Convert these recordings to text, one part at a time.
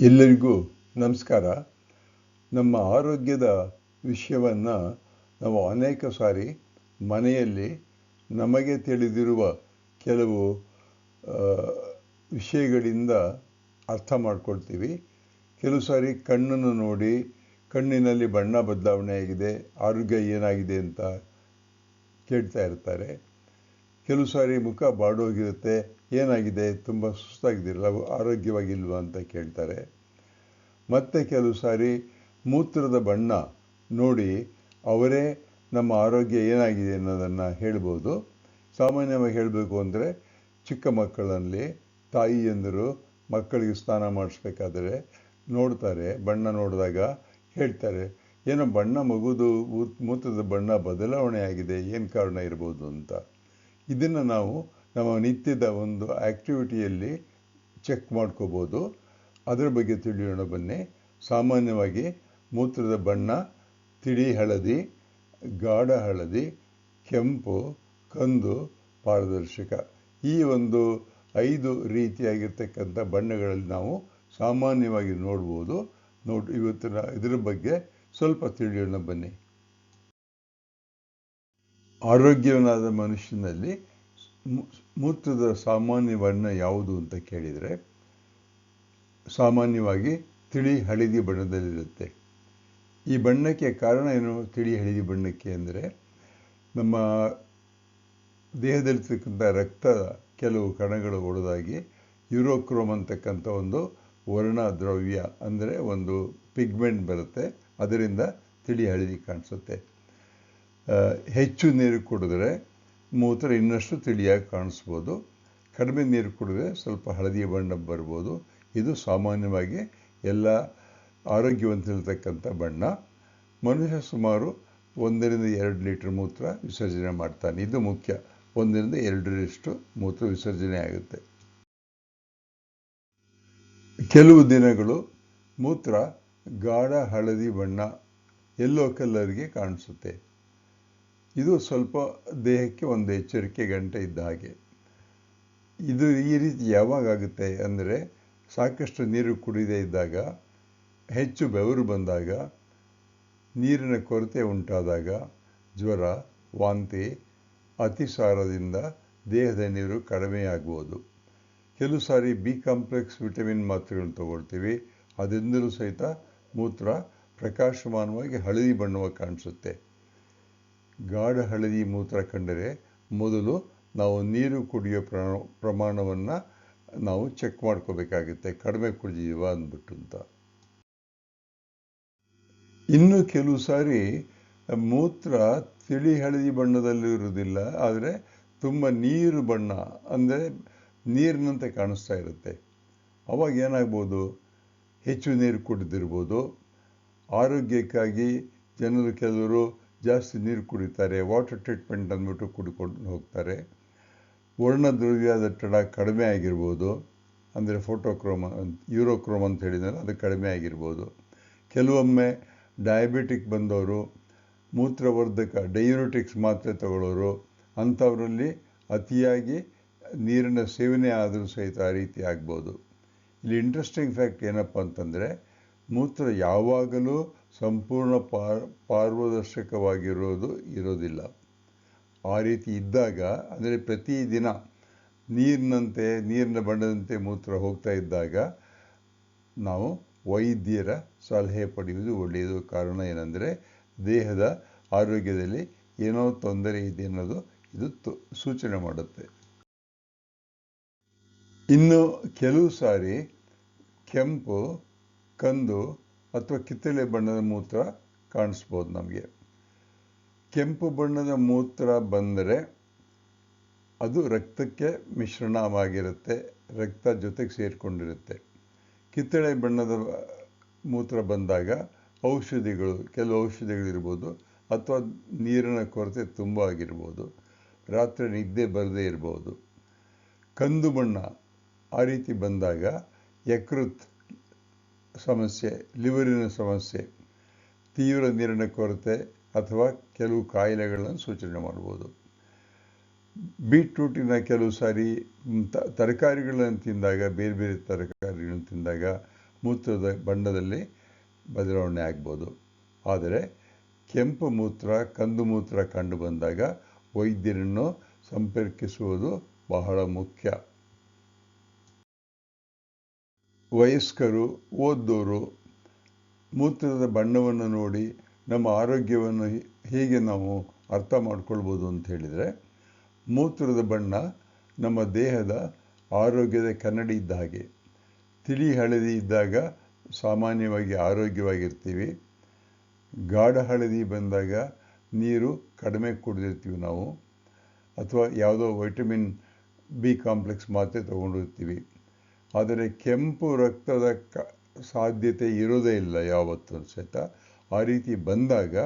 ಎಲ್ಲರಿಗೂ ನಮಸ್ಕಾರ. ನಮ್ಮ ಆರೋಗ್ಯದ ವಿಷಯವನ್ನು ನಾವು ಅನೇಕ ಸಾರಿ ಮನೆಯಲ್ಲಿ ನಮಗೆ ತಿಳಿದಿರುವ ಕೆಲವು ವಿಷಯಗಳಿಂದ ಅರ್ಥ ಮಾಡ್ಕೊಳ್ತೀವಿ. ಕೆಲವು ಸಾರಿ ಕಣ್ಣನ್ನು ನೋಡಿ ಕಣ್ಣಿನಲ್ಲಿ ಬಣ್ಣ ಬದಲಾವಣೆ ಆಗಿದೆ, ಆರೋಗ್ಯ ಏನಾಗಿದೆ ಅಂತ ಕೇಳ್ತಾ ಇರ್ತಾರೆ. ಕೆಲವು ಸಾರಿ ಮುಖ ಬಾಡೋಗಿರುತ್ತೆ, ಏನಾಗಿದೆ, ತುಂಬ ಸುಸ್ತಾಗಿದ್ದಿರಲ್ಲ, ಆರೋಗ್ಯವಾಗಿಲ್ವಾ ಅಂತ ಕೇಳ್ತಾರೆ. ಮತ್ತು ಕೆಲವು ಸಾರಿ ಮೂತ್ರದ ಬಣ್ಣ ನೋಡಿ ಅವರೇ ನಮ್ಮ ಆರೋಗ್ಯ ಏನಾಗಿದೆ ಅನ್ನೋದನ್ನು ಹೇಳ್ಬೋದು. ಸಾಮಾನ್ಯವಾಗಿ ಹೇಳಬೇಕು ಅಂದರೆ ಚಿಕ್ಕ ಮಕ್ಕಳಲ್ಲಿ ತಾಯಿಯಂದರು ಮಕ್ಕಳಿಗೆ ಸ್ನಾನ ಮಾಡಿಸ್ಬೇಕಾದ್ರೆ ನೋಡ್ತಾರೆ, ಬಣ್ಣ ನೋಡಿದಾಗ ಹೇಳ್ತಾರೆ, ಏನೋ ಬಣ್ಣ ಮಗುದು ಮೂತ್ರದ ಬಣ್ಣ ಬದಲಾವಣೆ ಆಗಿದೆ, ಏನು ಕಾರಣ ಇರ್ಬೋದು ಅಂತ. ಇದನ್ನು ನಾವು ನಮ್ಮ ನಿತ್ಯದ ಒಂದು ಆ್ಯಕ್ಟಿವಿಟಿಯಲ್ಲಿ ಚೆಕ್ ಮಾಡ್ಕೋಬೋದು. ಅದರ ಬಗ್ಗೆ ತಿಳಿಯೋಣ ಬನ್ನಿ. ಸಾಮಾನ್ಯವಾಗಿ ಮೂತ್ರದ ಬಣ್ಣ ತಿಳಿ ಹಳದಿ, ಗಾಢ ಹಳದಿ, ಕೆಂಪು, ಕಂದು, ಪಾರದರ್ಶಕ, ಈ ಒಂದು 5 ರೀತಿಯಾಗಿರ್ತಕ್ಕಂಥ ಬಣ್ಣಗಳಲ್ಲಿ ನಾವು ಸಾಮಾನ್ಯವಾಗಿ ನೋಡ್ಬೋದು. ಇವತ್ತಿನ ಇದರ ಬಗ್ಗೆ ಸ್ವಲ್ಪ ತಿಳಿಯೋಣ ಬನ್ನಿ. ಆರೋಗ್ಯವಾದ ಮನುಷ್ಯನಲ್ಲಿ ಮೂತ್ರದ ಸಾಮಾನ್ಯ ಬಣ್ಣ ಯಾವುದು ಅಂತ ಕೇಳಿದರೆ ಸಾಮಾನ್ಯವಾಗಿ ತಿಳಿ ಹಳದಿ ಬಣ್ಣದಲ್ಲಿರುತ್ತೆ. ಈ ಬಣ್ಣಕ್ಕೆ ಕಾರಣ ಏನು? ತಿಳಿ ಹಳದಿ ಬಣ್ಣಕ್ಕೆ ಅಂದರೆ ನಮ್ಮ ದೇಹದಲ್ಲಿರ್ತಕ್ಕಂಥ ರಕ್ತದ ಕೆಲವು ಕಣಗಳು ಒಡೆದಾಗಿ ಯುರೋಕ್ರೋಮ್ ಅಂತಕ್ಕಂಥ ಒಂದು ವರ್ಣ ದ್ರವ್ಯ ಅಂದರೆ ಒಂದು ಪಿಗ್ಮೆಂಟ್ ಬರುತ್ತೆ, ಅದರಿಂದ ತಿಳಿ ಹಳದಿ ಕಾಣಿಸುತ್ತೆ. ಹೆಚ್ಚು ನೀರು ಕುಡಿದ್ರೆ ಮೂತ್ರ ಇನ್ನಷ್ಟು ತಿಳಿಯಾಗಿ ಕಾಣಿಸ್ಬೋದು, ಕಡಿಮೆ ನೀರು ಕುಡಿದ್ರೆ ಸ್ವಲ್ಪ ಹಳದಿ ಬಣ್ಣ ಬರ್ಬೋದು. ಇದು ಸಾಮಾನ್ಯವಾಗಿ ಎಲ್ಲ ಆರೋಗ್ಯವಂತರಿರ್ತಕ್ಕಂಥ ಬಣ್ಣ. ಮನುಷ್ಯ ಸುಮಾರು 1-2 ಲೀಟರ್ ಮೂತ್ರ ವಿಸರ್ಜನೆ ಮಾಡ್ತಾನೆ, ಇದು ಮುಖ್ಯ. 1-2 ಮೂತ್ರ ವಿಸರ್ಜನೆ ಆಗುತ್ತೆ. ಕೆಲವು ದಿನಗಳು ಮೂತ್ರ ಗಾಢ ಹಳದಿ ಬಣ್ಣ, ಯೆಲ್ಲೋ ಕಲರ್ಗೆ ಕಾಣಿಸುತ್ತೆ. ಇದು ಸ್ವಲ್ಪ ದೇಹಕ್ಕೆ ಒಂದು ಎಚ್ಚರಿಕೆ ಗಂಟೆ ಇದ್ದ ಹಾಗೆ. ಇದು ಈ ರೀತಿ ಯಾವಾಗ ಆಗುತ್ತೆ ಅಂದರೆ ಸಾಕಷ್ಟು ನೀರು ಕುಡಿದೇ ಇದ್ದಾಗ, ಹೆಚ್ಚು ಬೆವರು ಬಂದಾಗ, ನೀರಿನ ಕೊರತೆ ಉಂಟಾದಾಗ, ಜ್ವರ, ವಾಂತಿ, ಅತಿಸಾರದಿಂದ ದೇಹದ ನೀರು ಕಡಿಮೆಯಾಗ್ಬೋದು. ಕೆಲವು ಸಾರಿ ಬಿ ಕಾಂಪ್ಲೆಕ್ಸ್ ವಿಟಮಿನ್ ಮಾತ್ರೆಗಳನ್ನು ತಗೊಳ್ತೀವಿ, ಅದರಿಂದಲೂ ಸಹಿತ ಮೂತ್ರ ಪ್ರಕಾಶಮಾನವಾಗಿ ಹಳದಿ ಬಣ್ಣವಾಗಿ ಕಾಣಿಸುತ್ತೆ. ಗಾಢ ಹಳದಿ ಮೂತ್ರ ಕಂಡರೆ ಮೊದಲು ನಾವು ನೀರು ಕುಡಿಯೋ ಪ್ರಮಾಣವನ್ನು ನಾವು ಚೆಕ್ ಮಾಡ್ಕೋಬೇಕಾಗುತ್ತೆ, ಕಡಿಮೆ ಕುಡಿದೀವ ಅಂದ್ಬಿಟ್ಟು ಅಂತ. ಇನ್ನು ಕೆಲವು ಸಾರಿ ಮೂತ್ರ ತಿಳಿ ಹಳದಿ ಬಣ್ಣದಲ್ಲೂ ಇರುವುದಿಲ್ಲ, ಆದರೆ ತುಂಬ ನೀರು ಬಣ್ಣ ಅಂದರೆ ನೀರಿನಂತೆ ಕಾಣಿಸ್ತಾ ಇರುತ್ತೆ. ಅವಾಗ ಏನಾಗ್ಬೋದು? ಹೆಚ್ಚು ನೀರು ಕುಡಿದಿರ್ಬೋದು. ಆರೋಗ್ಯಕ್ಕಾಗಿ ಕೆಲವರು ಜಾಸ್ತಿ ನೀರು ಕುಡಿತಾರೆ, ವಾಟರ್ ಟ್ರೀಟ್ಮೆಂಟ್ ಅಂದ್ಬಿಟ್ಟು ಕುಡ್ಕೊಂಡು ಹೋಗ್ತಾರೆ. ವರ್ಣದ್ರವ್ಯ ದಟ್ಟಣೆ ಕಡಿಮೆ ಆಗಿರ್ಬೋದು, ಅಂದರೆ ಯುರೋಕ್ರೋಮ್ ಅಂತ ಹೇಳಿದರೆ ಅದು ಕಡಿಮೆ ಆಗಿರ್ಬೋದು. ಕೆಲವೊಮ್ಮೆ ಡಯಾಬಿಟಿಕ್ ಬಂದವರು, ಮೂತ್ರವರ್ಧಕ ಡಯೂರಿಟಿಕ್ಸ್ ಮಾತ್ರೆ ತಗೊಳ್ಳೋರು, ಅಂಥವರಲ್ಲಿ ಅತಿಯಾಗಿ ನೀರಿನ ಸೇವನೆ ಆದರೂ ಸಹಿತ ಆ ರೀತಿ ಆಗ್ಬೋದು. ಇಲ್ಲಿ ಇಂಟ್ರೆಸ್ಟಿಂಗ್ ಫ್ಯಾಕ್ಟ್ ಏನಪ್ಪ ಅಂತಂದರೆ ಮೂತ್ರ ಯಾವಾಗಲೂ ಸಂಪೂರ್ಣ ಪಾರದರ್ಶಕವಾಗಿರೋದಿಲ್ಲ. ಆ ರೀತಿ ಇದ್ದಾಗ, ಅಂದರೆ ಪ್ರತಿದಿನ ನೀರಿನ ಬಣ್ಣದಂತೆ ಮೂತ್ರ ಹೋಗ್ತಾ ಇದ್ದಾಗ ನಾವು ವೈದ್ಯರ ಸಲಹೆ ಪಡೆಯುವುದು ಒಳ್ಳೆಯದು. ಕಾರಣ ಏನಂದರೆ ದೇಹದ ಆರೋಗ್ಯದಲ್ಲಿ ಏನೋ ತೊಂದರೆ ಇದೆ ಅನ್ನೋದು ಇದು ಸೂಚನೆ ಮಾಡುತ್ತೆ. ಇನ್ನು ಕೆಲವು ಸಾರಿ ಕೆಂಪು, ಕಂದು ಅಥವಾ ಕಿತ್ತಳೆ ಬಣ್ಣದ ಮೂತ್ರ ಕಾಣಿಸ್ಬೋದು ನಮಗೆ. ಕೆಂಪು ಬಣ್ಣದ ಮೂತ್ರ ಬಂದರೆ ಅದು ರಕ್ತಕ್ಕೆ ಮಿಶ್ರಣವಾಗಿರುತ್ತೆ, ರಕ್ತ ಜೊತೆಗೆ ಸೇರಿಕೊಂಡಿರುತ್ತೆ. ಕಿತ್ತಳೆ ಬಣ್ಣದ ಮೂತ್ರ ಬಂದಾಗ ಕೆಲವು ಔಷಧಿಗಳಿರ್ಬೋದು, ಅಥವಾ ನೀರಿನ ಕೊರತೆ ತುಂಬ ಆಗಿರ್ಬೋದು, ರಾತ್ರಿ ನಿದ್ದೆ ಬರದೇ ಇರ್ಬೋದು. ಕಂದು ಬಣ್ಣ ಆ ರೀತಿ ಬಂದಾಗ ಯಕೃತ್ ಸಮಸ್ಯೆ, ಲಿವರಿನ ಸಮಸ್ಯೆ, ತೀವ್ರ ನೀರಿನ ಕೊರತೆ ಅಥವಾ ಕೆಲವು ಕಾಯಿಲೆಗಳನ್ನು ಸೂಚನೆ ಮಾಡ್ಬೋದು. ಬೀಟ್ರೂಟಿನ ಕೆಲವು ಸಾರಿ ತರಕಾರಿಗಳನ್ನು ತಿಂದಾಗ, ಬೇರೆ ಬೇರೆ ತರಕಾರಿಗಳನ್ನು ತಿಂದಾಗ ಮೂತ್ರದ ಬಣ್ಣದಲ್ಲಿ ಬದಲಾವಣೆ ಆಗ್ಬೋದು. ಆದರೆ ಕೆಂಪು ಮೂತ್ರ, ಕಂದು ಮೂತ್ರ ಕಂಡು ಬಂದಾಗ ವೈದ್ಯರನ್ನು ಸಂಪರ್ಕಿಸುವುದು ಬಹಳ ಮುಖ್ಯ. ವಯಸ್ಕರು, ಓದ್ದೋರು ಮೂತ್ರದ ಬಣ್ಣವನ್ನು ನೋಡಿ ನಮ್ಮ ಆರೋಗ್ಯವನ್ನು ಹೇಗೆ ನಾವು ಅರ್ಥ ಮಾಡ್ಕೊಳ್ಬೋದು ಅಂತ ಹೇಳಿದರೆ, ಮೂತ್ರದ ಬಣ್ಣ ನಮ್ಮ ದೇಹದ ಆರೋಗ್ಯದ ಕನ್ನಡಿ ಇದ್ದ ಹಾಗೆ. ತಿಳಿ ಹಳದಿ ಇದ್ದಾಗ ಸಾಮಾನ್ಯವಾಗಿ ಆರೋಗ್ಯವಾಗಿರ್ತೀವಿ. ಗಾಢ ಹಳದಿ ಬಂದಾಗ ನೀರು ಕಡಿಮೆ ಕುಡಿದಿರ್ತೀವಿ ನಾವು, ಅಥವಾ ಯಾವುದೋ ವಿಟಮಿನ್ ಬಿ ಕಾಂಪ್ಲೆಕ್ಸ್ ಮಾತ್ರೆ ತೊಗೊಂಡಿರ್ತೀವಿ. ಆದರೆ ಕೆಂಪು ರಕ್ತದ ಸಾಧ್ಯತೆ ಇರೋದೇ ಇಲ್ಲ ಯಾವತ್ತೂ ಸಹಿತ. ಆ ರೀತಿ ಬಂದಾಗ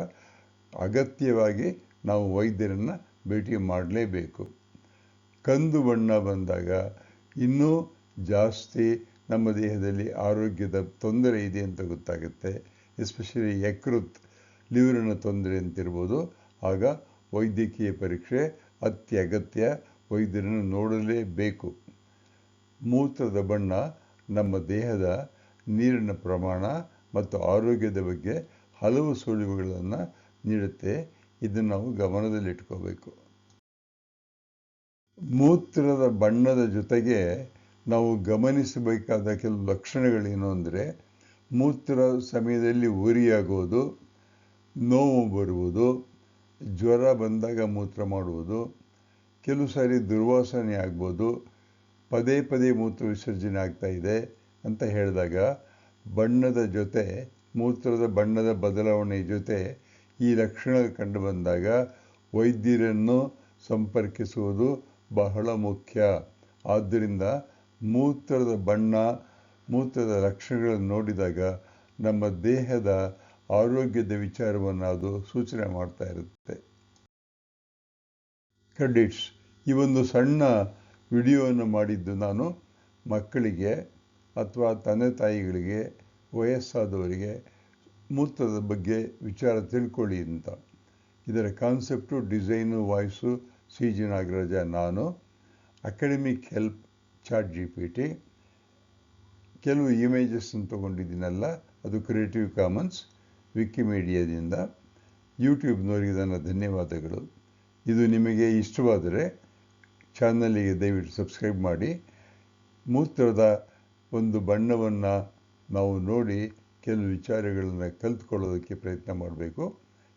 ಅಗತ್ಯವಾಗಿ ನಾವು ವೈದ್ಯರನ್ನು ಭೇಟಿ ಮಾಡಲೇಬೇಕು. ಕಂದು ಬಣ್ಣ ಬಂದಾಗ ಇನ್ನೂ ಜಾಸ್ತಿ ನಮ್ಮ ದೇಹದಲ್ಲಿ ಆರೋಗ್ಯದ ತೊಂದರೆ ಇದೆ ಅಂತ ಗೊತ್ತಾಗುತ್ತೆ. ಎಸ್ಪೆಷಲಿ ಯಕೃತ್, ಲಿವರಿನ ತೊಂದರೆ ಅಂತಿರ್ಬೋದು. ಆಗ ವೈದ್ಯಕೀಯ ಪರೀಕ್ಷೆ ಅತ್ಯಗತ್ಯ, ವೈದ್ಯರನ್ನು ನೋಡಲೇಬೇಕು. ಮೂತ್ರದ ಬಣ್ಣ ನಮ್ಮ ದೇಹದ ನೀರಿನ ಪ್ರಮಾಣ ಮತ್ತು ಆರೋಗ್ಯದ ಬಗ್ಗೆ ಹಲವು ಸುಳಿವುಗಳನ್ನು ನೀಡುತ್ತೆ. ಇದನ್ನು ನಾವು ಗಮನದಲ್ಲಿಟ್ಕೋಬೇಕು. ಮೂತ್ರದ ಬಣ್ಣದ ಜೊತೆಗೆ ನಾವು ಗಮನಿಸಬೇಕಾದ ಕೆಲವು ಲಕ್ಷಣಗಳೇನು ಅಂದರೆ, ಮೂತ್ರ ಸಮಯದಲ್ಲಿ ಉರಿಯಾಗೋದು, ನೋವು ಬರುವುದು, ಜ್ವರ ಬಂದಾಗ ಮೂತ್ರ ಮಾಡುವುದು, ಕೆಲವು ಸಾರಿ ದುರ್ವಾಸನೆ ಆಗ್ಬೋದು, ಪದೇ ಪದೇ ಮೂತ್ರ ವಿಸರ್ಜನೆ ಆಗ್ತಾ ಇದೆ ಅಂತ ಹೇಳಿದಾಗ ಬಣ್ಣದ ಜೊತೆ, ಮೂತ್ರದ ಬಣ್ಣದ ಬದಲಾವಣೆ ಜೊತೆ ಈ ಲಕ್ಷಣ ಕಂಡು ಬಂದಾಗ ವೈದ್ಯರನ್ನು ಸಂಪರ್ಕಿಸುವುದು ಬಹಳ ಮುಖ್ಯ. ಆದ್ದರಿಂದ ಮೂತ್ರದ ಬಣ್ಣ, ಮೂತ್ರದ ಲಕ್ಷಣಗಳನ್ನು ನೋಡಿದಾಗ ನಮ್ಮ ದೇಹದ ಆರೋಗ್ಯದ ವಿಚಾರವನ್ನು ಅದು ಸೂಚನೆ ಮಾಡ್ತಾ ಇರುತ್ತೆ. ಕ್ರೆಡಿಟ್ಸ್. ಈ ಒಂದು ಸಣ್ಣ ವಿಡಿಯೋವನ್ನು ಮಾಡಿದ್ದು ನಾನು ಮಕ್ಕಳಿಗೆ ಅಥವಾ ತಂದೆ ತಾಯಿಗಳಿಗೆ, ವಯಸ್ಸಾದವರಿಗೆ ಮೂತ್ರದ ಬಗ್ಗೆ ವಿಚಾರ ತಿಳ್ಕೊಳ್ಳಿ ಅಂತ. ಇದರ concept, design, voice C G Nagaraja. ನಾನು ಅಕಾಡೆಮಿಕ್ ಹೆಲ್ಪ್ ChatGPT. ಕೆಲವು ಇಮೇಜಸ್ಸನ್ನು ತೊಗೊಂಡಿದ್ದೀನಲ್ಲ, ಅದು ಕ್ರಿಯೇಟಿವ್ ಕಾಮನ್ಸ್ ವಿಕಿಮೀಡಿಯಾದಿಂದ. ಯೂಟ್ಯೂಬ್ನವರಿಗೆ ನನ್ನ ಧನ್ಯವಾದಗಳು. ಇದು ನಿಮಗೆ ಇಷ್ಟವಾದರೆ ಚಾನಲಿಗೆ ದಯವಿಟ್ಟು ಸಬ್ಸ್ಕ್ರೈಬ್ ಮಾಡಿ. ಮೂತ್ರದ ಒಂದು ಬಣ್ಣವನ್ನು ನಾವು ನೋಡಿ ಕೆಲವು ವಿಚಾರಗಳನ್ನು ಕಲಿತ್ಕೊಳ್ಳೋದಕ್ಕೆ ಪ್ರಯತ್ನ ಮಾಡಬೇಕು.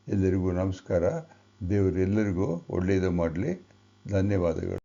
ಎಲ್ಲರಿಗೂ ನಮಸ್ಕಾರ. ದೇವರು ಎಲ್ಲರಿಗೂ ಒಳ್ಳೆಯದು ಮಾಡಲಿ. ಧನ್ಯವಾದಗಳು.